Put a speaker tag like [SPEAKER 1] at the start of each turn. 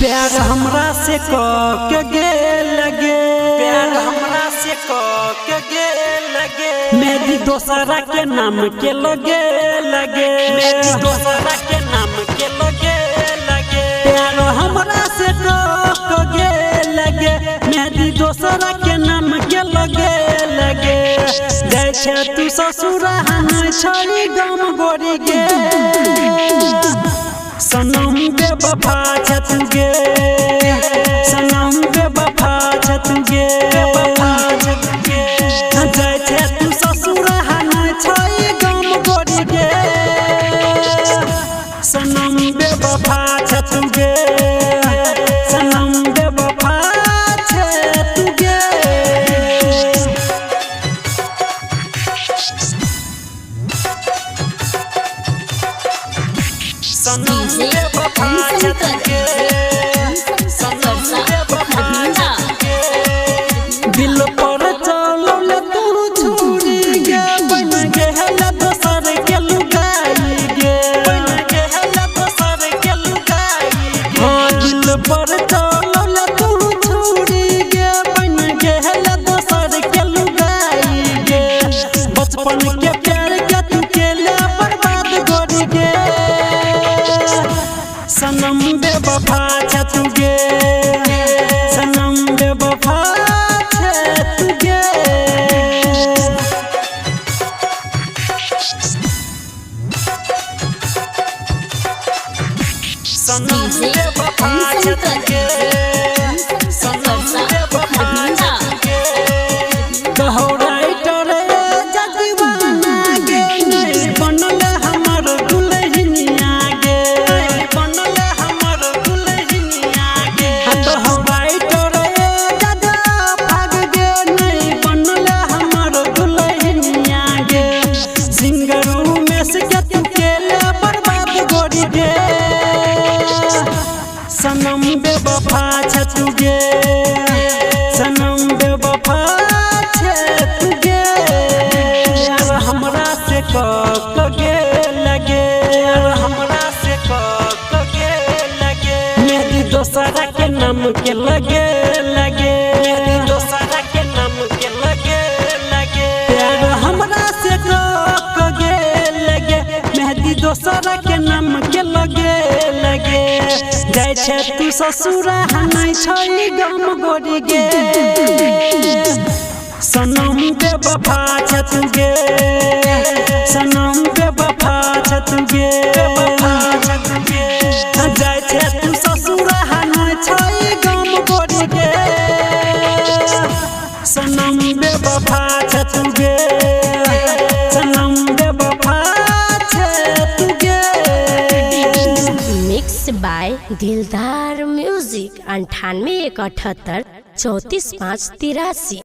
[SPEAKER 1] प्यार हमरा से के लगे, प्यार हमरा से के लगे, मेरी दोसरा के नाम के लगे लगे, मेरी दोसरा के नाम के लगे लगे, प्यार हमरा से के लगे, मेरी दोसरा के नाम के लगे लगे। जाय छे तू ससुरा हन छोड़ी गम गोरी गे, सनम बेवफा छ तू गे, सनम बेवफा छ तू गे, जाय छे तू ससुरा हन छोड़ी गम गोरी गे, सनम बेवफा छ तू गे, सनम बेवफा छ तू गे। सनम बेवफा छ तू गे, सनम बेवफा छ तू गे, दिल पर चलल तू छुरी गे, बन गेल दोसर के लुगाई गे, बन गेल दोसर के लुगाई गे, दिल पर चलल तू छुरी गे, बन गेल दोसर के लुगाई गे, बचपन के प्यार के तू केला बर्बाद गोरी गे, सनम बेवफा छ तू गे, सनम बेवफा छ तू गे। सनम बेवफा छ तू गे, सनम बेवफा छ तू गे, कहो राइटर जदीवाना गे, नहीं बनल हमर दुल्हनिया गे, नहीं बनल हमर दुल्हनिया गे, कहो राइटर जदा भाग गे, नहीं बनल हमर दुल्हनिया गे, सिंगरू में से के तू केला बर्बाद गोरी गे, सनम बेवफा छ तू गे, सनम बेवफा छ तू गे, यार हमरा से के लगे, यार हमरा से के लगे, मेरी दोसरा के नाम के लगे लगे, मेरी दोसरा के नाम के लगे लगे, यार हमरा से के लगे, मेहदी दोसरा के नाम के लगे लगे, जाय छे तू ससुरा हन छोड़ी गम गोरी गे, सनम बेवफा छ तू गे, सनम बेवफा छ तू गे, जाय छे तू ससुरा हन छोड़ी गम गोरी गे, सनम बेवफा छ तू गे, सनम बेवफा छ तू गे।
[SPEAKER 2] मिक्स बाय दिलदार म्यूजिक 98 178 34 5 83।